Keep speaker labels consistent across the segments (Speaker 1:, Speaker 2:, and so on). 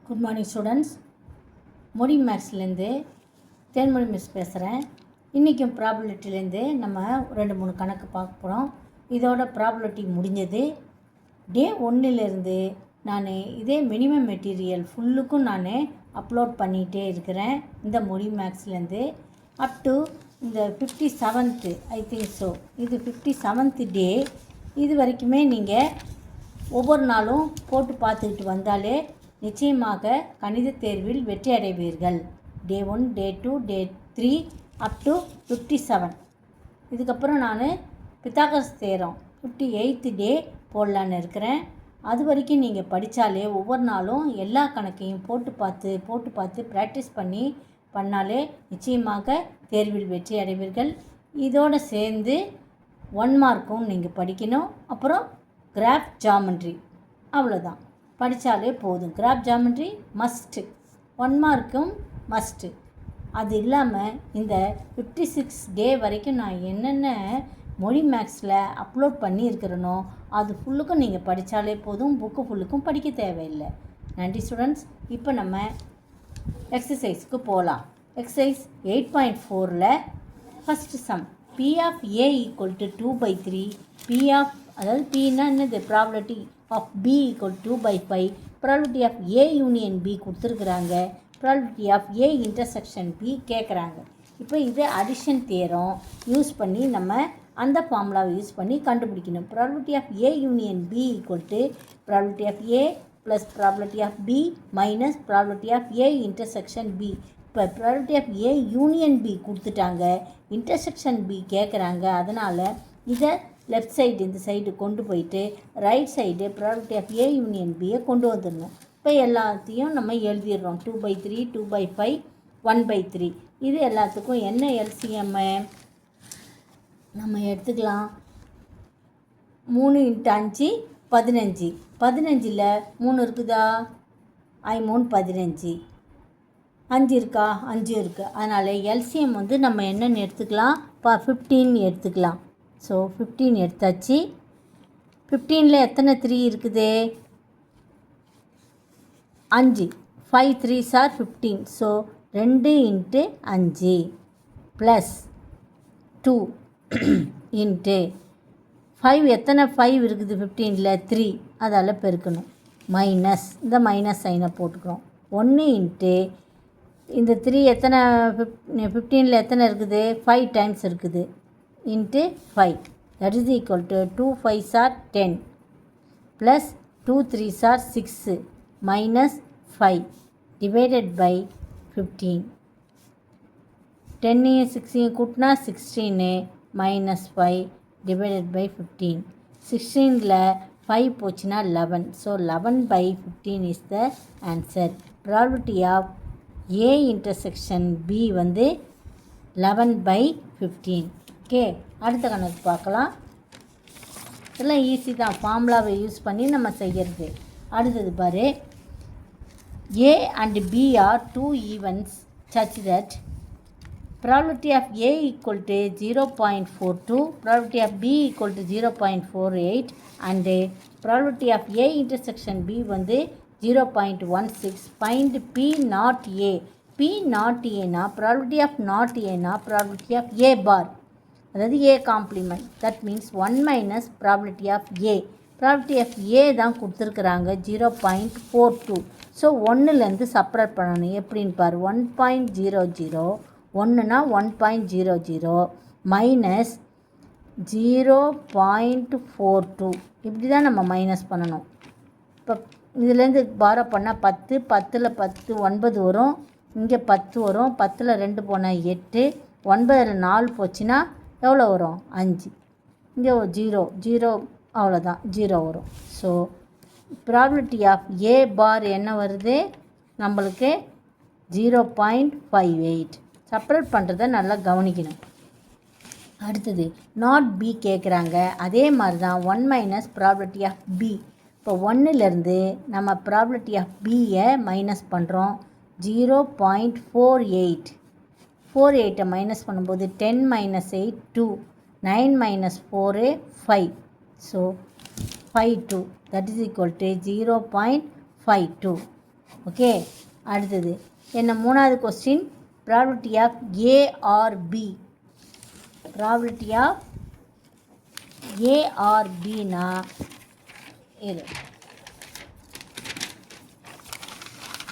Speaker 1: Good morning students. மொழி மேக்ஸ்லேருந்து Thenmozhi miss பேசுகிறேன். இன்றைக்கும் ப்ராபபிலிட்டிலேருந்து நம்ம 2-3 கணக்கு பார்க்க போகிறோம். இதோட ப்ராபபிலிட்டி முடிஞ்சது. டே 1லேருந்து நான் இதே மினிமம் மெட்டீரியல் ஃபுல்லுக்கும் நான் அப்லோட் பண்ணிகிட்டே இருக்கிறேன். இந்த மொழி மேக்ஸ்லேருந்து அப் டு இந்த 57th ஐ திங்க் ஸோ, இது 57th டே. இது வரைக்குமே நீங்கள் ஒவ்வொரு நாளும் போட்டு பார்த்துக்கிட்டு வந்தாலே நிச்சயமாக கணித தேர்வில் வெற்றி அடைவீர்கள். டே 1, டே 2, டே 3 அப் டு 57. இதுக்கப்புறம் நான் பித்தாகரஸ் தேரம் 58th டே போடலான்னு இருக்கிறேன். அது வரைக்கும் நீங்கள் படித்தாலே ஒவ்வொரு நாளும் எல்லா கணக்கையும் போட்டு பார்த்து ப்ராக்டிஸ் பண்ணாலே நிச்சயமாக தேர்வில் வெற்றி அடைவீர்கள். இதோடு சேர்ந்து 1 மார்க்கும் நீங்கள் படிக்கணும். அப்புறம் கிராஃப் ஜாமெண்ட்ரி, அவ்வளோதான், படித்தாலே போதும். கிராஃப் ஜாமெண்ட்ரி மஸ்ட்டு, 1 மார்க்கும் மஸ்ட்டு. அது இல்லாமல் இந்த 56 டே வரைக்கும் நான் என்னென்ன மொழி மேக்ஸில் அப்லோட் பண்ணியிருக்கிறேனோ அது ஃபுல்லுக்கும் நீங்கள் படித்தாலே போதும். புக்கு ஃபுல்லுக்கும் படிக்க தேவையில்லை. நன்றி ஸ்டூடெண்ட்ஸ். இப்போ நம்ம எக்ஸசைஸ்க்கு போகலாம். எக்ஸசைஸ் 8.4ல் first some P of A equal to 2/3, P of, அதாவது Pன்னா என்னது, probability of B equal 2/5, probability of A union B கொடுத்துருக்குறாங்க, probability of A intersection B கேட்குறாங்க. இப்போ இது அடிஷன் தியரம் யூஸ் பண்ணி நம்ம அந்த ஃபார்முலாவை யூஸ் பண்ணி கண்டுபிடிக்கணும். Probability of A union B equal to probability of A plus probability of B minus probability of A intersection B. இப்போ probability of A union B கொடுத்துட்டாங்க, இன்டர்செக்ஷன் B கேட்குறாங்க. அதனால் இதை லெஃப்ட் சைடு இந்த சைடு கொண்டு போயிட்டு right side probability of A union Bயை கொண்டு வந்துடணும். இப்போ எல்லாத்தையும் நம்ம எழுதிடுறோம். 2/3, 2/5, 1/3. இது எல்லாத்துக்கும் என்ன எல்சிஎம் நம்ம எடுத்துக்கலாம். 3 × 5 15. 15ல் 3 இருக்குதா, 3 15, 5 இருக்கா, 5 இருக்குது. அதனால் எல்சிஎம் நம்ம என்னென்னு எடுத்துக்கலாம், 15 எடுத்துக்கலாம். ஸோ 15 எடுத்தாச்சு. 15ல் எத்தனை 3 இருக்குது, 5. 5 3s are 15. So 2 × 5 plus 2 into 5. எத்தனை 5 இருக்குது 15ல், 3. அதால் பெருக்கணும். மைனஸ், இந்த மைனஸ் சைனை போட்டுக்கிறோம். 1 இன்ட்டு இந்த 3 எத்தனை 15ல் எத்தனை இருக்குது, 5 டைம்ஸ் இருக்குது, into 5. That is equal to 2 5s are 10 plus 2 3s are 6 minus 5 divided by 15. 10ஐயும் 6ஐயும் கூட்டினா 16 மைனஸ் 5 டிவைடட் பை 15. 16ல் 5 போச்சுன்னா 11. So 11/15 is the answer. Probability of A intersection B 11/15. Okay, அடுத்த கணக்கு பார்க்கலாம். இதெல்லாம் ஈஸி தான், ஃபார்முலாவை யூஸ் பண்ணி நம்ம செய்கிறது. அடுத்தது பாரு, A and B are 2 events such that probability of A equal to 0.42, probability of B equal to 0.48 and probability of A intersection B 0.16. find P not A. P not A னா probability of not A னா probability of A bar, அதாவது A complement. that means 1 minus probability of A. probability of A தான் கொடுத்துருக்குறாங்க 0.42. So 1லேருந்து separate பண்ணணும். எப்படின்னு பாரு, 1.00, 1னா 1.00 minus 0.42, இப்படி தான் நம்ம மைனஸ் பண்ணணும். இப்போ இதுலேருந்து பாரோ பண்ணால் 10, 10ல் 10 9 வரும், இங்கே 10 வரும், 10ல் 2 போனால் 8, 9ல் 4 போச்சுன்னா எவ்வளோ வரும், 5. இங்கே 0 அவ்வளோதான், 0 வரும். ஸோ ப்ராபபிலிட்டி ஆஃப் A பார் என்ன வருது நம்மளுக்கு, 0.58. செப்பரேட் பண்ணுறதை நல்லா கவனிக்கணும். அடுத்தது நாட் B கேட்குறாங்க. அதே மாதிரி தான் 1 மைனஸ் ப்ராபபிலிட்டி ஆஃப் B. இப்போ 1லேருந்து நம்ம ப்ராபபிலிட்டி ஆஃப் Bயை மைனஸ் பண்ணுறோம். 0.48. 48ஐ மைனஸ் பண்ணும்போது 10 minus 8 2, 9 minus 4 5. So 52, that is equal to 0.52. Okay, அடுத்தது என்ன மூணாவது question, probability of A or B. Probability of A or பினா இது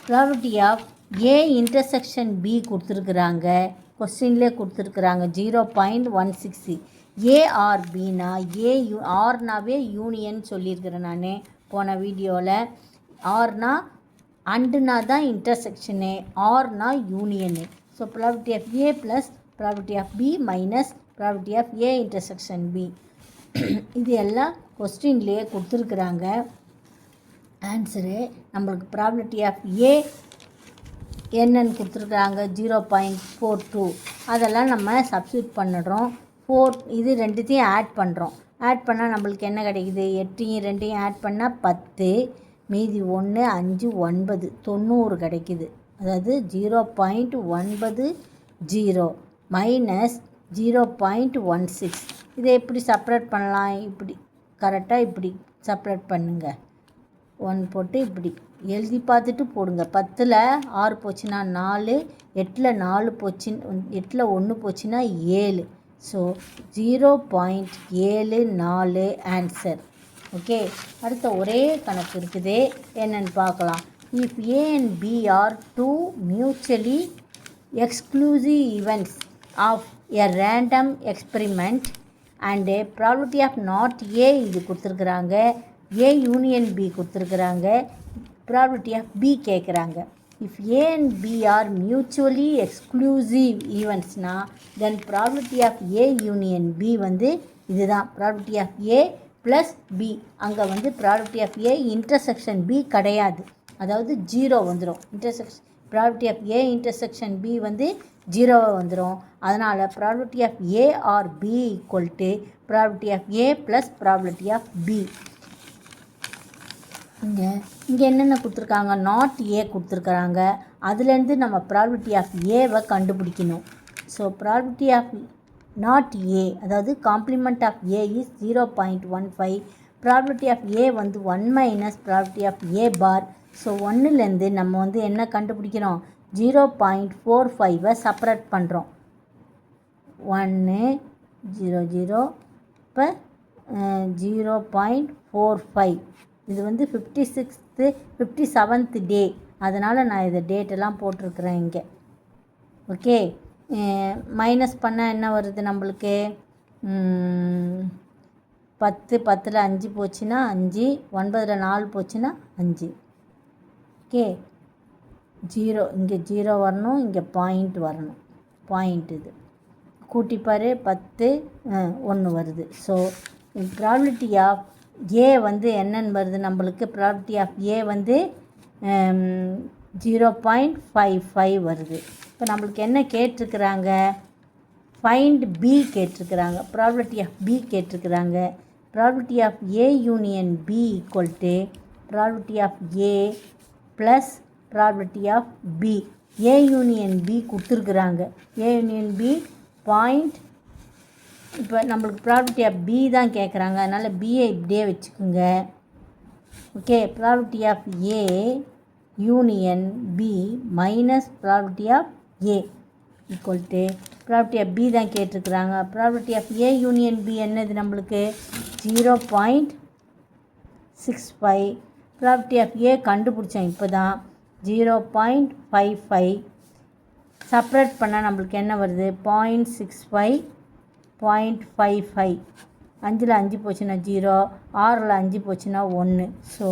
Speaker 1: probability of A intersection B கொடுத்துருக்குறாங்க, கொஸ்டின்லேயே கொடுத்துருக்குறாங்க 0.16. ஏஆர்பினா ஆர்னாவே யூனியன் சொல்லியிருக்கிறேன் நான் போன வீடியோவில். ஆர்னா அண்டுனா தான் இன்டர்செக்ஷனு, ஆர்னா union. So probability of A plus probability of B minus probability of A intersection B. இது எல்லாம் கொஸ்டின்லேயே கொடுத்துருக்குறாங்க. ஆன்சரு நம்மளுக்கு ப்ராபபிலிட்டி ஆஃப் ஏ என்னன்னு கொடுத்துருக்குறாங்க 0.42. அதெல்லாம் நம்ம சப்ஸ்டியூட் பண்ணிடுறோம். இது ரெண்டுத்தையும் ஆட் பண்ணுறோம். ஆட் பண்ணால் நம்மளுக்கு என்ன கிடைக்குது, 8யும் 2யும் ஆட் பண்ணால் 10, மீதி 1 5 9 90 கிடைக்குது. அதாவது 0.90 மைனஸ் 0.16. இதை எப்படி செப்பரேட் பண்ணலாம், இப்படி கரெக்டாக இப்படி செப்பரேட் பண்ணுங்க. 1 போட்டு இப்படி எழுதி பார்த்துட்டு போடுங்க. 10ல் 6 போச்சுன்னா 4, 8ல் 4 போச்சு, 8ல் 1 போச்சுன்னா 7. So 0.74 answer. ஓகே, அடுத்த ஒரே கணக்கு இருக்குது, என்னென்னு பார்க்கலாம். If A and B are two mutually exclusive events of a random experiment and probability of not A இது கொடுத்துருக்குறாங்க, ஏ யூனியன் பி கொடுத்துருக்குறாங்க, ப்ராபபிலிட்டி ஆஃப் பி கேட்குறாங்க. If A and B are mutually exclusive ஈவெண்ட்ஸ்னால் then probability of A union B வந்து இதுதான் probability of A plus B. அங்கே வந்து probability of A intersection B கிடையாது, அதாவது 0 வந்துடும். Probability of A intersection B வந்து 0 வந்துடும். அதனால் probability of A or B equal to probability of A plus probability of B. இங்கே என்னென்ன கொடுத்துருக்காங்க, நாட் ஏ கொடுத்துருக்குறாங்க. அதுலேருந்து நம்ம ப்ராபபிலிட்டி ஆஃப் ஏவை கண்டுபிடிக்கணும். So probability of not A, அதாவது complement of A is 0.15. Probability of A வந்து 1 minus probability of A bar. So 1லேருந்து நம்ம வந்து என்ன கண்டுபிடிக்கிறோம், 0.45 செப்பரேட் பண்ணுறோம். 1 0 0 இப்போ 0.45. இது வந்து 57th டே, அதனால் நான் இதை டேட்டெல்லாம் போட்டிருக்கிறேன் இங்கே. ஓகே, மைனஸ் பண்ணால் என்ன வருது நம்மளுக்கு, 10 10ல் 5 போச்சுன்னா 5, 9ல் 4 போச்சுன்னா 5. ஓகே, 0 இங்கே 0 வரணும், இங்கே பாயிண்ட் வரணும், பாயிண்ட் இது கூட்டிப்பார் 10 1 வருது. ஸோ ப்ராபபிலிட்டி ஆஃப் ஏ வந்து என்னன்னு வருது நம்மளுக்கு, ப்ராபபிலிட்டி ஆஃப் ஏ வந்து 0.55 வருது. இப்போ நம்மளுக்கு என்ன கேட்டிருக்கிறாங்க, ஃபைண்ட் பி கேட்டிருக்கிறாங்க, ப்ராபபிலிட்டி ஆஃப் பி கேட்டிருக்கிறாங்க. Probability of A union B equal to probability of A plus probability of B. A union B கொடுத்துருக்குறாங்க, ஏ யூனியன் பி பாயிண்ட். இப்போ நம்மளுக்கு ப்ராபபிலிட்டி ஆஃப் பி தான் கேட்குறாங்க, அதனால் பியை இப்படியே வச்சுக்கோங்க. Okay, probability of A union B minus probability of A equal to probability of B தான் கேட்டிருக்கிறாங்க. Probability of A union B என்னது நம்மளுக்கு 0.65. ப்ராபபிலிட்டி ஆஃப் ஏ கண்டுபிடிச்சோம் இப்போ தான் 0.55. செப்பரேட் பண்ணால் நம்மளுக்கு என்ன வருது 0.65 0.55. 5ல் 5 போச்சுன்னா 0, 6ல் 5 போச்சுன்னா 1. ஸோ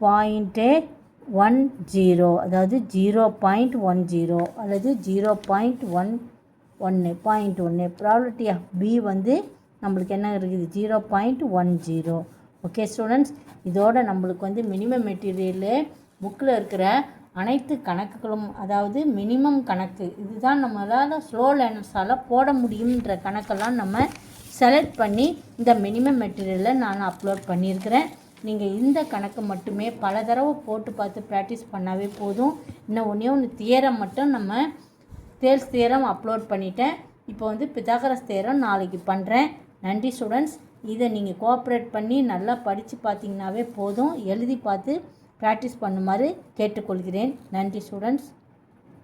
Speaker 1: 0.10, அதாவது 0.10 அல்லது 0.1. ப்ராபபிலிட்டி ஆஃப் பி வந்து நம்மளுக்கு என்ன இருக்குது 0.10. ஓகே ஸ்டூடெண்ட்ஸ், இதோட நம்மளுக்கு வந்து மினிமம் மெட்டீரியலு புக்கில் இருக்கிற அனைத்து கணக்குகளும், அதாவது மினிமம் கணக்கு இதுதான் நம்மளால் ஸ்லோ லேர்னர்ஸால் போட முடியுன்ற கணக்கெல்லாம் நம்ம செலக்ட் பண்ணி இந்த மினிமம் மெட்டீரியலில் நான் அப்லோட் பண்ணியிருக்கிறேன். நீங்கள் இந்த கணக்கு மட்டுமே பல தடவை போட்டு பார்த்து ப்ராக்டிஸ் பண்ணாவே போதும். இன்னும் ஒன்று தியரம் மட்டும் நம்ம தேல்ஸ் தியரம் அப்லோட் பண்ணிட்டேன். இப்போ வந்து பித்தாகரஸ் தியரம் நாளைக்கு பண்ணுறேன். நன்றி ஸ்டூடெண்ட்ஸ். இதை நீங்கள் கோஆப்ரேட் பண்ணி நல்லா படித்து பார்த்தீங்கன்னாவே போதும். எழுதி பார்த்து ப்ராக்டிஸ் பண்ணுமாறு கேட்டுக்கொள்கிறேன். நன்றி ஸ்டூடெண்ட்ஸ்.